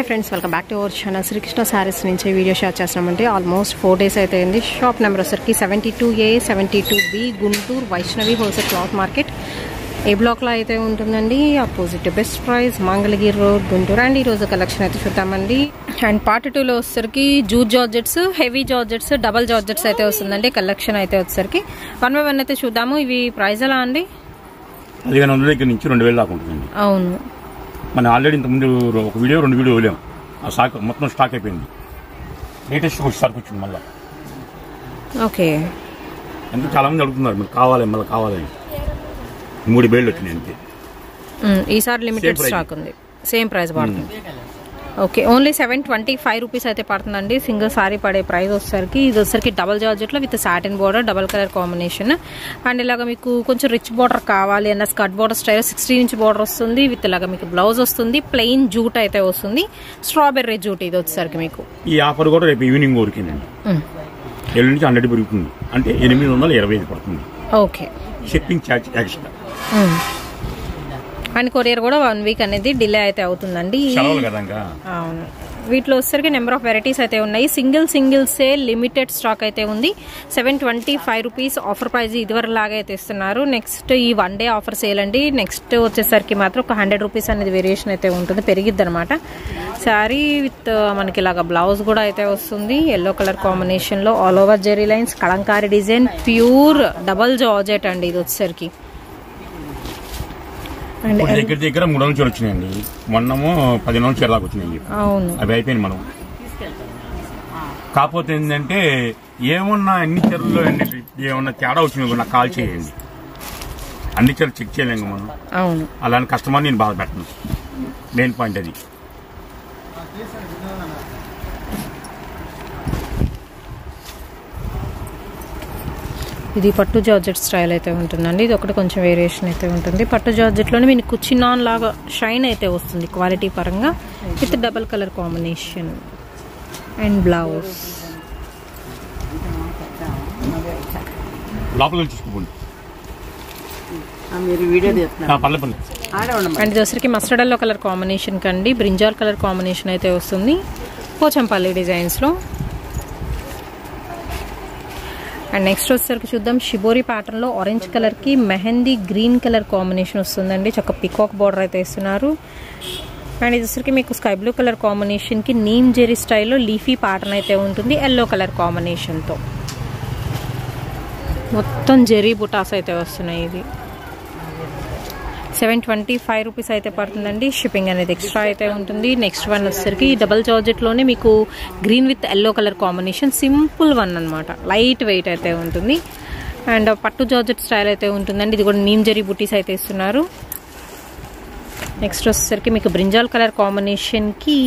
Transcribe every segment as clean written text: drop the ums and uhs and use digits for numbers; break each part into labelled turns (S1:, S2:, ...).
S1: Hi friends, welcome back to our channel. Srikrishna sarees నుంచి video share చేస్తున్నామంటే almost 4 days అయితే అయింది. షాప్ నెంబర్ వచ్చరికి 72A 72B Guntur Vaishnavi wholesale cloth market A బ్లాక్లో అయితే ఉంటుందండి. Opposite best price Mangalagiri road Guntur. And ఈరోజు కలెక్షన్ అయితే చూద్దామండి. అండ్ పార్ట్ 2లో వచ్చేసరికి jute georgettes, heavy georgettes, double georgettes అయితే వస్తుందండి. కలెక్షన్ అయితే వచ్చేసరికి 1 by 1 అయితే చూద్దాము. ఇవి ప్రైస్ ఎలా అండి?
S2: 1500 దగ్గర నుంచి 2000 దాకా ఉంటుంది.
S1: అవును,
S2: మనం ఆల్రెడీ ఇంతకుముందు ఒక వీడియో 2 వీడియో వదిలేం. ఆ స్టాక్ మొత్తం స్టాక్ అయిపోయింది. లేటెస్ట్ స్టాక్ వచ్చింది మళ్ళీ.
S1: ఓకే,
S2: ఎందుకు చాలా మంది అడుగుతున్నారు మళ్ళీ కావాలని. 3 బేళ్ళు వచ్చినాయి అంతే.
S1: ఈసారి లిమిటెడ్ స్టాక్ ఉంది. సేమ్ ప్రైస్ పడుతుంది. ఓకే, ఓన్లీ 725 రూపీస్ అయితే పడుతుందండి. సింగిల్ సారీ పడే ప్రైస్ వచ్చేసరికి ఇది వచ్చేసరికి డబల్ జార్జెట్లో with satin border, double colour combination. And ఇలాగ మీకు కొంచెం రిచ్ బోర్డర్ కావాలి అన్న skirt border style 16 inch border వస్తుంది. విత్ ఇలాగ మీకు బ్లౌజ్ వస్తుంది. ప్లెయిన్ జూట్ అయితే వస్తుంది. స్ట్రాబెర్రీ జూట్ ఇది వచ్చేసరికి మీకు.
S2: ఈ ఆఫర్ కూడా రేపు ఈవినింగ్ వరకేనండి. 7 నుంచి 100 పెరుగుతుంది. అంటే 825 పడుతుంది.
S1: Okay,
S2: shipping charge extra.
S1: And courier కూడా 1 week అనేది డిలే అయితే అవుతుందండి. అవును, వీటిలో వచ్చేసరికి నెంబర్ ఆఫ్ వెరైటీస్ అయితే ఉన్నాయి. సింగిల్ సేల్ లిమిటెడ్ స్టాక్ అయితే ఉంది. 725 రూపీస్ ఆఫర్ ప్రైస్ ఇదివరకు లాగా అయితే ఇస్తున్నారు. నెక్స్ట్ ఈ 1 day ఆఫర్ సేల్ అండి. నెక్స్ట్ వచ్చేసరికి మాత్రం ఒక 100 రూపీస్ అనేది వేరియేషన్ అయితే ఉంటుంది, పెరిగిద్ది అనమాట. శారీ విత్ మనకి ఇలాగా బ్లౌజ్ కూడా అయితే వస్తుంది. ఎల్లో కలర్ కాంబినేషన్ లో all over zari lines, Kalamkari design, pure double georgette అండి ఇది వచ్చేసరికి.
S2: దగ్గర 3 నుంచి వచ్చినాయండి. మొన్నమో 10 నుంచి ఎలాగ వచ్చినాయి.
S1: అవును,
S2: అవి అయిపోయింది. మనం కాకపోతే ఏంటంటే ఏమన్నా అన్ని చీరల్లో ఏమన్నా తేడా వచ్చినాయి నాకు కాల్ చేయండి. అన్ని చీరలు చెక్ చేయలేము మనం.
S1: అవును,
S2: అలాంటి కస్టమర్ నేను బాధ పెట్టను. మెయిన్ పాయింట్ అది.
S1: ఇది పట్టు జార్జెట్ స్టైల్ అయితే ఉంటుందండి. ఇది ఒకటి కొంచెం వేరియేషన్ అయితే ఉంటుంది. పట్టు జార్జెట్లోనే మీకు చిన్నాన్ లాగా షైన్ అయితే వస్తుంది క్వాలిటీ పరంగా, with double colour combination and blouse. And దోసరికి మస్టర్డ్ ఎల్లో కలర్ కాంబినేషన్ కండి బ్రింజాల్ కలర్ కాంబినేషన్ అయితే వస్తుంది పోచంపల్లి డిజైన్స్లో. అండ్ నెక్స్ట్ వచ్చేసరికి చూద్దాం. షిబోరి ప్యాటర్న్ లో ఆరెంజ్ కలర్ కి మెహందీ గ్రీన్ కలర్ కాంబినేషన్ వస్తుందండి. చక్క పికాక్ బార్డర్ అయితే ఇస్తున్నారు. అండ్ ఇది వచ్చేసరికి మీకు స్కై బ్లూ కలర్ కాంబినేషన్ కి నీమ్ జెరీ స్టైల్లో లీఫీ ప్యాటర్న్ అయితే ఉంటుంది ఎల్లో కలర్ కాంబినేషన్ తో. మొత్తం జెరీ బుటాస్ అయితే వస్తున్నాయి. ఇది 725 రూపీస్ అయితే పడుతుందండి. షిప్పింగ్ అనేది ఎక్స్ట్రా అయితే ఉంటుంది. నెక్స్ట్ వన్ వచ్చేసరికి డబల్ జార్జెట్ లోనే మీకు green with yellow colour combination, simple one అనమాట. లైట్ వెయిట్ అయితే ఉంటుంది. అండ్ పట్టు జార్జెట్ స్టైల్ అయితే ఉంటుందండి. ఇది కూడా నీమ్ జరీ బుటీస్ అయితే ఇస్తున్నారు. నెక్స్ట్ వచ్చేసరికి మీకు బ్రింజాల్ కలర్ కాంబినేషన్ కి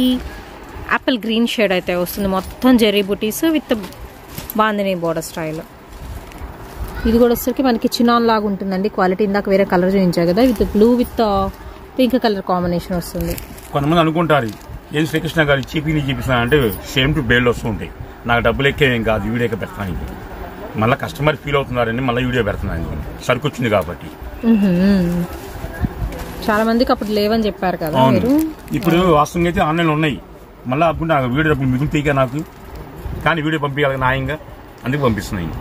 S1: యాపిల్ గ్రీన్ షేడ్ అయితే వస్తుంది. మొత్తం జరీ బుటీస్ విత్ బాందిని బోర్డర్ స్టైల్. ఇది కూడా వచ్చేసరికి మనకి చినాన్ లాగా ఉంటుందండి. క్వాలిటీ ఇందాక వేరే కలర్ చూపించారు కదా, with blue with pink colour combination వస్తుంది.
S2: కొంతమంది అనుకుంటారు ఏం శ్రీకృష్ణ గారు చూపిస్తా అంటే సేమ్ టు బేళ్ళు వస్తూ ఉంటాయి. నాకు డబ్బులు ఎక్కేం కాదు, వీడియో ఎక్క పెడతాను. మళ్ళీ కస్టమర్ ఫీల్ అవుతున్నారని మళ్ళీ వీడియో పెడుతున్నాను. సరుకు వచ్చింది కాబట్టి.
S1: చాలా మందికి అప్పుడు లేవని చెప్పారు కదా మీరు.
S2: ఇప్పుడు వాస్తవంగా అయితే ఆన్లైన్లో ఉన్నాయి. మళ్ళీ అప్పుడు నాకు వీడియో డబ్బులు మిగులుతాయిగా నాకు, కానీ వీడియో పంపించాలి న్యాయంగా, అందుకు పంపిస్తున్నాయి.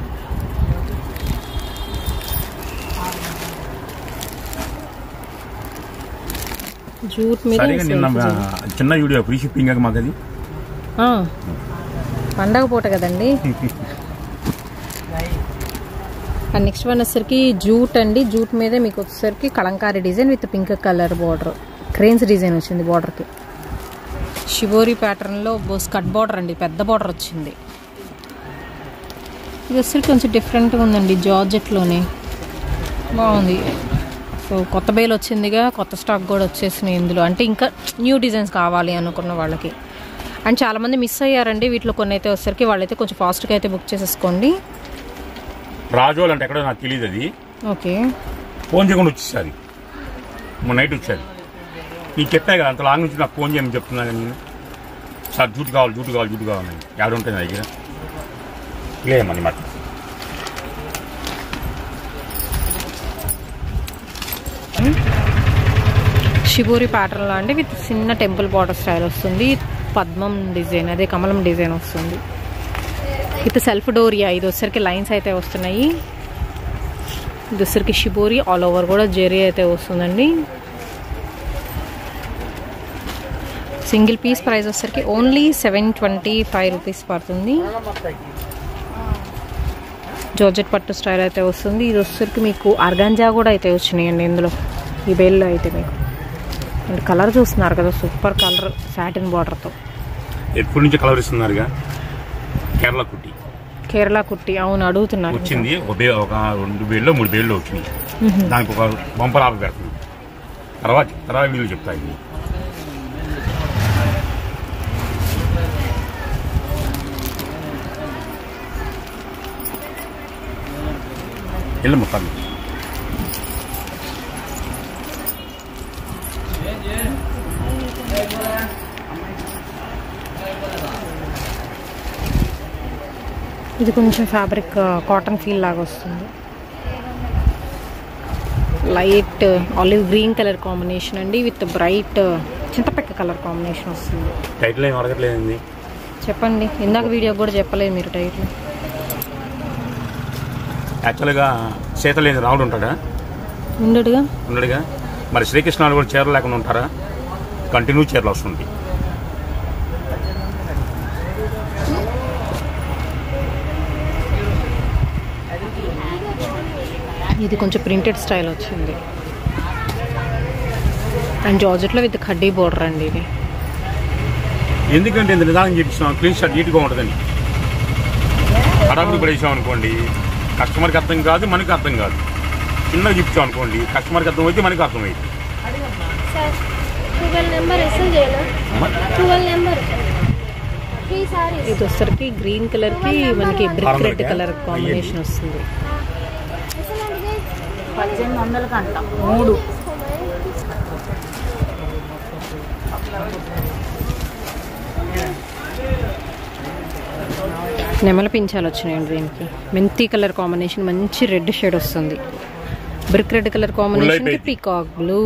S2: చిన్న వీడియో ఫ్రీ షిప్పింగ్ మాకు అది
S1: పండగ పూట కదండి. అండ్ నెక్స్ట్ వన్ వచ్చేసరికి జూట్ అండి. జూట్ మీదే మీకు వచ్చేసరికి Kalamkari design with pink colour border, cranes design వచ్చింది బార్డర్కి. షిబోరి ప్యాటర్న్లో స్కర్ట్ బార్డర్ అండి, పెద్ద బార్డర్ వచ్చింది. ఇది వచ్చేసరికి కొంచెం డిఫరెంట్గా ఉందండి. జార్జెట్లోనే బాగుంది. సో కొత్త బేల్ వచ్చిందిగా, కొత్త స్టాక్ కూడా వచ్చేసినాయి ఇందులో. అంటే ఇంకా న్యూ డిజైన్స్ కావాలి అనుకున్న వాళ్ళకి. అండ్ చాలామంది మిస్ అయ్యారండి వీటిలో. కొన్ని అయితే వచ్చేసరికి వాళ్ళైతే కొంచెం ఫాస్ట్గా అయితే బుక్ చేసేసుకోండి.
S2: రాజోల్ అంటే ఎక్కడో నాకు తెలియదు. అది ఓకే, ఫోన్ చేయకుండా వచ్చేసారి మొన్న నైట్ వచ్చారు. నీకు చెప్పా కదా, అంత లాంగ్ నుంచి నాకు ఫోన్ చేయమని చెప్తున్నా కానీ నేను సార్ జూటు కావాలి యాడ్ ఉంటుంది నా దగ్గర లేదమ్మని మాట.
S1: షిబోరి ప్యాటర్న్లో అంటే విత్ చిన్న టెంపుల్ బార్డర్ స్టైల్ వస్తుంది. పద్మం డిజైన్, అదే కమలం డిజైన్ వస్తుంది విత్ సెల్ఫ్ డోరియా. ఇది వచ్చరికి లైన్స్ అయితే వస్తున్నాయి. ఇది వచ్చరికి షిబోరి, ఆల్ ఓవర్ కూడా జెరీ అయితే వస్తుందండి. సింగిల్ పీస్ ప్రైస్ వచ్చరికి ఓన్లీ 725 రూపీస్ పడుతుంది. జార్జెట్ పట్టు స్టైల్ అయితే వస్తుంది. ఇది వచ్చరికి మీకు ఆర్గాంజా కూడా అయితే వచ్చినాయండి ఇందులో, ఈ బేల్లో అయితే మీకు. అండ్ కలర్ చూస్తున్నారు కదా, సూపర్ కలర్ సాటిన్ బార్డర్తో.
S2: ఎప్పటి నుంచి కలర్ ఇస్తున్నారుగా? కేరళ కుట్టి. కేరళ కుట్టి,
S1: అవును అడుగుతున్నారు.
S2: వచ్చింది ఒక 2 బేల్లో 3 బేల్లో వచ్చింది. దానికి ఒక బంపర్ ఆఫర్ పెడుతుంది. తర్వాత వీళ్ళు చెప్తాయి. వెళ్ళమ్మా పర్లేదు.
S1: ఇది కొంచెం ఫ్యాబ్రిక్ కాటన్ ఫీల్ లాగా వస్తుంది. Light olive green colour combination అండి విత్ బ్రైట్ చింతపెక్క కలర్ కాంబినేషన్ వస్తుంది.
S2: టైటిల్ ఏం అడగట్లేదండి,
S1: చెప్పండి. ఇందాక వీడియో కూడా చెప్పలేదు మీరు టైటిల్.
S2: యాక్చువల్గా సీతలేని రాముడు ఉంటాడా? ఉండడుగా. మరి శ్రీకృష్ణుడు కూడా చీరలు లేకుండా ఉంటారా? కంటిన్యూ చీరలు వస్తుంది.
S1: ఇది కొంచెం ప్రింటెడ్ స్టైల్ వచ్చింది అండ్ జార్జెట్లో విత్ కడ్డీ బోర్డర్ అండి. ఇది
S2: ఎందుకంటే ఇంత నిదానం చేపిస్తాం, క్లీన్ షర్ట్ నీట్గా ఉంటుందని. హడాబుడి పడేసాం అనుకోండి, కస్టమర్కి అర్థం కాదు, మనకి అర్థం కాదు. చిన్నగా చెప్తాం అనుకోండి, కస్టమర్కి అర్థం అయితే మనకి అర్థం అయింది.
S1: ఇది వచ్చరికి గ్రీన్ కలర్ కి మనకి బ్రిక్ రెడ్ కలర్ కాంబినేషన్ వస్తుంది.
S3: 1800 కంట 3.
S1: నెమల పించాలు వచ్చినాయండి దీనికి. మెంతి కలర్ కాంబినేషన్, మంచి రెడ్ షేడ్ వస్తుంది. బ్రిక్ రెడ్ కలర్ కాంబినేషన్ కి పీకాక్ బ్లూ.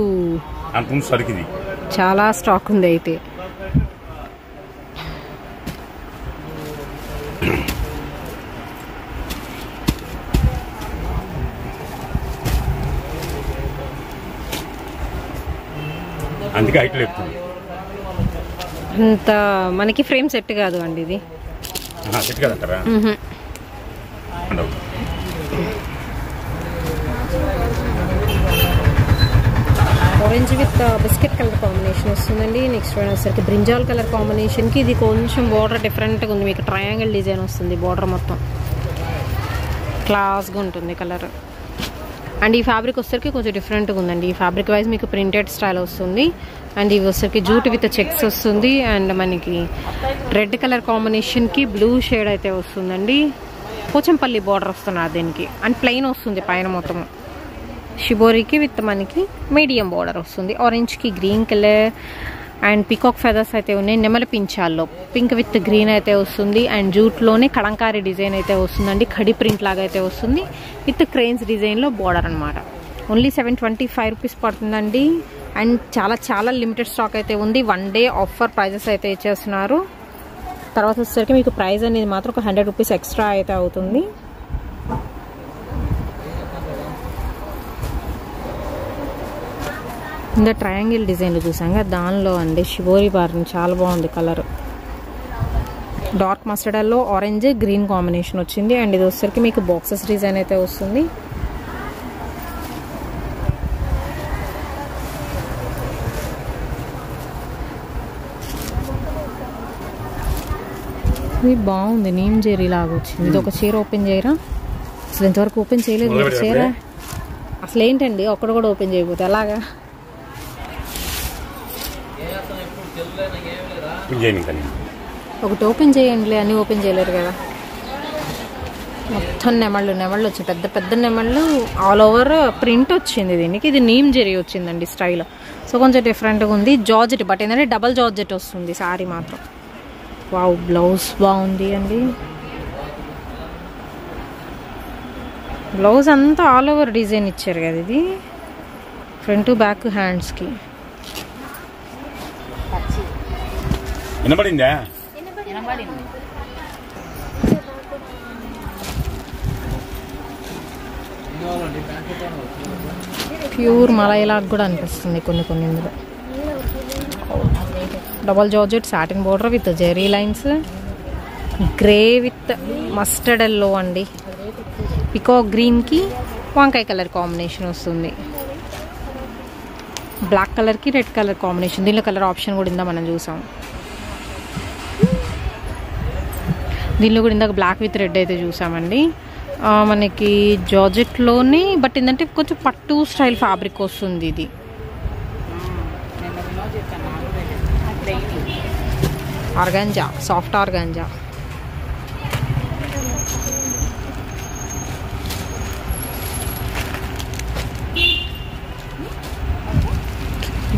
S1: చాలా స్టాక్ ఉంది అయితే.
S2: అందుకే హైట్ లేపుతుంది.
S1: అంత మనకి ఫ్రేమ్ సెట్ కాదు అండి ఇది.
S2: సెట్ కాదంటారా?
S1: Orange with biscuit colour combination వస్తుందండి. నెక్స్ట్ వన్ వచ్చరికి బ్రింజాల్ కలర్ కాంబినేషన్కి ఇది కొంచెం బార్డర్ డిఫరెంట్గా ఉంది. మీకు ట్రయాంగిల్ డిజైన్ వస్తుంది. బార్డర్ మొత్తం క్లాస్గా ఉంటుంది కలర్. అండ్ ఈ ఫ్యాబ్రిక్ వచ్చరికి కొంచెం డిఫరెంట్గా ఉందండి. ఈ ఫ్యాబ్రిక్ వైజ్ మీకు ప్రింటెడ్ స్టైల్ వస్తుంది. అండ్ ఇవి వచ్చరికి జూట్ విత్ చెక్స్ వస్తుంది. అండ్ మనకి రెడ్ కలర్ కాంబినేషన్కి బ్లూ షేడ్ అయితే వస్తుందండి. పోచంపల్లి బార్డర్ వస్తున్నారు దీనికి. అండ్ ప్లెయిన్ వస్తుంది పైన మొత్తం. షిబోరికి విత్ మనకి మీడియం బార్డర్ వస్తుంది. ఆరెంజ్కి green colour and peacock feathers అయితే ఉన్నాయి. నెమల పించాల్లో పింక్ విత్ గ్రీన్ అయితే వస్తుంది. అండ్ జూట్లోనే కలంకారీ డిజైన్ అయితే వస్తుందండి. ఖడి ప్రింట్ లాగా అయితే వస్తుంది విత్ క్రెయిన్స్ డిజైన్లో బార్డర్ అనమాట. ఓన్లీ 725 రూపీస్ పడుతుందండి. అండ్ చాలా లిమిటెడ్ స్టాక్ అయితే ఉంది. 1 డే ఆఫర్ ప్రైజెస్ అయితే ఇచ్చేస్తున్నారు. తర్వాత వచ్చేసరికి మీకు ప్రైస్ అనేది మాత్రం ఒక 100 రూపీస్ ఎక్స్ట్రా అయితే అవుతుంది. ఇంకా ట్రయాంగిల్ డిజైన్లు చూసాంగా, దానిలో అండి షిబోరి బార్ని చాలా బాగుంది కలర్. డార్క్ మస్టర్డ్లో ఆరెంజ్ గ్రీన్ కాంబినేషన్ వచ్చింది. అండ్ ఇది వచ్చేసరికి మీకు బాక్సెస్ డిజైన్ అయితే వస్తుంది. ఇది బాగుంది, నీమ్ జెరీ లాగా వచ్చింది. ఇది ఒక చీర ఓపెన్ చేయరా? అసలు ఇంతవరకు ఓపెన్ చేయలేదు చీర. అసలు ఏంటండి ఒక్కడు కూడా ఓపెన్ చేయకపోతే ఎలాగా? ఒకటి ఓపెన్ చేయండి, అన్నీ ఓపెన్ చేయలేరు కదా. మొత్తం నెమళ్ళు వచ్చాయి, పెద్ద నెమళ్ళు. ఆల్ ఓవర్ ప్రింట్ వచ్చింది దీనికి. ఇది నీమ్ జెరీ వచ్చిందండి స్టైల్. సో కొంచెం డిఫరెంట్గా ఉంది. జార్జెట్ బట్ ఏంటంటే డబల్ జార్జెట్ వస్తుంది శారీ మాత్రం. వావ్, బ్లౌజ్ బాగుంది అండి. బ్లౌజ్ అంతా ఆల్ ఓవర్ డిజైన్ ఇచ్చారు కదా. ఇది ఫ్రంట్ బ్యాక్ హ్యాండ్స్కి
S2: వినపడిందా?
S3: వినబడింది.
S1: ప్యూర్ మలైలాగా కూడా అనిపిస్తుంది కొన్ని ఇందులో. Double georgette satin border with zari lines, grey with mustard yellow అండి. పికాక్ గ్రీన్కి వంకాయ కలర్ కాంబినేషన్ వస్తుంది. బ్లాక్ కలర్కి రెడ్ కలర్ కాంబినేషన్. దీనిలో కలర్ ఆప్షన్ కూడా ఇందా మనం చూసాం. దీనిలో కూడా ఇందాక బ్లాక్ విత్ రెడ్ అయితే చూసామండి. మనకి జార్జెట్లోనే బట్ ఏంటంటే కొంచెం పట్టు స్టైల్ ఫ్యాబ్రిక్ వస్తుంది. ఇది organza, soft organza.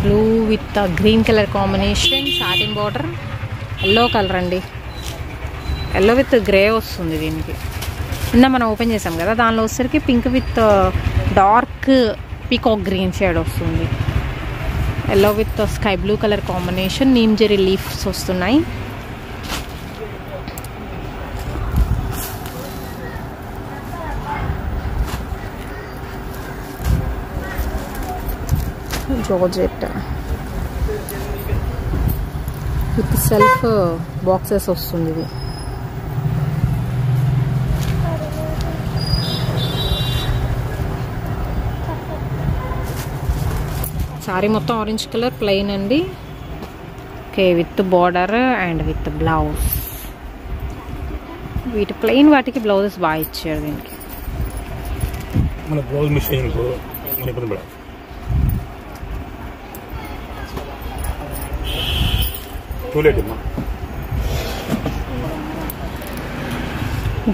S1: Blue with green colour combination, satin border, yellow colour అండి. ఎల్లో విత్ గ్రే వస్తుంది దీనికి. నిన్న మనం ఓపెన్ చేసాం కదా, దానిలో వచ్చేసరికి pink with dark peacock green shade వస్తుంది. Yellow with sky blue colour combination, neem zari leafs వస్తున్నాయి. జార్జెట్ విత్ సెల్ఫ్ బాక్సెస్ వస్తుంది. ఇది సారీ మొత్తం ఆరెంజ్ కలర్ ప్లెయిన్ అండి. Okay, with border and with blouse. వీటి ప్లెయిన్ వాటికి బ్లౌజెస్ బాగా ఇచ్చారు దీనికి.
S2: మన బ్లౌజ్ మిస్ అయ్యింది.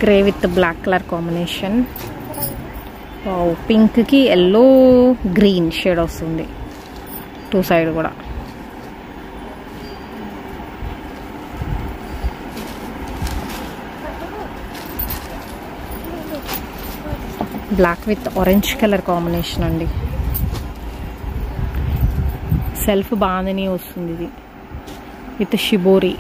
S2: Grey with black colour combination. పింక్కి ఎల్లో గ్రీన్ షేడ్ వస్తుంది టూ సైడ్ కూడా. Black with orange colour combination అండి. సెల్ఫ్ బాందని వస్తుంది ఇది విత్ షిబోరి.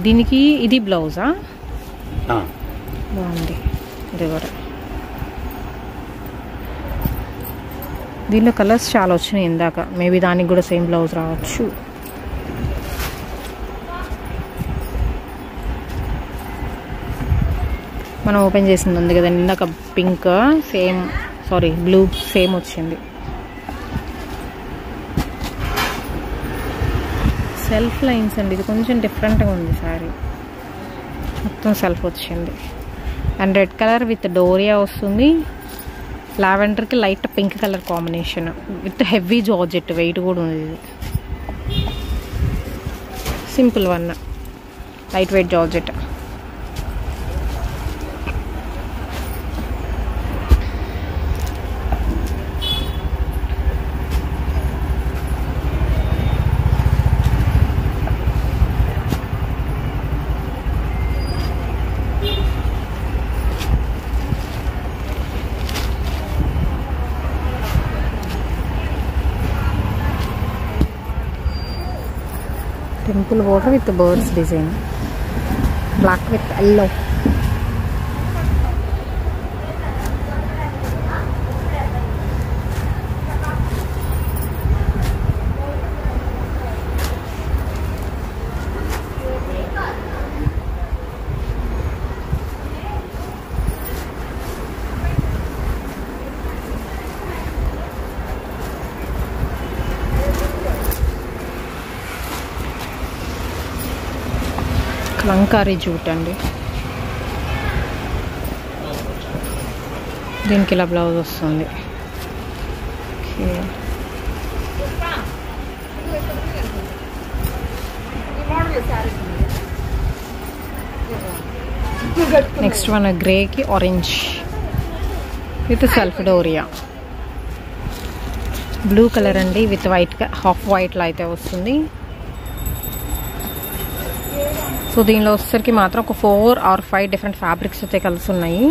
S2: దీనికి ఇది బ్లౌజా? బాగుంది ఇది కూడా. దీనిలో కలర్స్ చాలా వచ్చినాయి ఇందాక. మేబీ దానికి కూడా సేమ్ బ్లౌజ్ రావచ్చు. మనం ఓపెన్ చేసింది ఉంది కదండి ఇందాక, pink same, sorry blue same వచ్చింది. సెల్ఫ్ లైన్స్ అండి. ఇది కొంచెం డిఫరెంట్గా ఉంది శారీ. మొత్తం సెల్ఫ్ వచ్చింది. And red colour with doria వస్తుంది. లావెండర్కి light pink colour combination with heavy georgette. Weight కూడా ఉంది. ఇది simple one, light weight georgette. Temple border with birds design, black with yellow. లంకారీ జూట్ అండి. దీనికి ఇలా బ్లౌజ్ వస్తుంది. నెక్స్ట్ వన్ గ్రేకి orange with self doria. Blue colour అండి విత్ వైట్, హాఫ్ వైట్లో అయితే వస్తుంది. సో దీనిలో వచ్చేసరికి మాత్రం ఒక 4 or 5 డిఫరెంట్ ఫ్యాబ్రిక్స్ అయితే కలిసి ఉన్నాయి.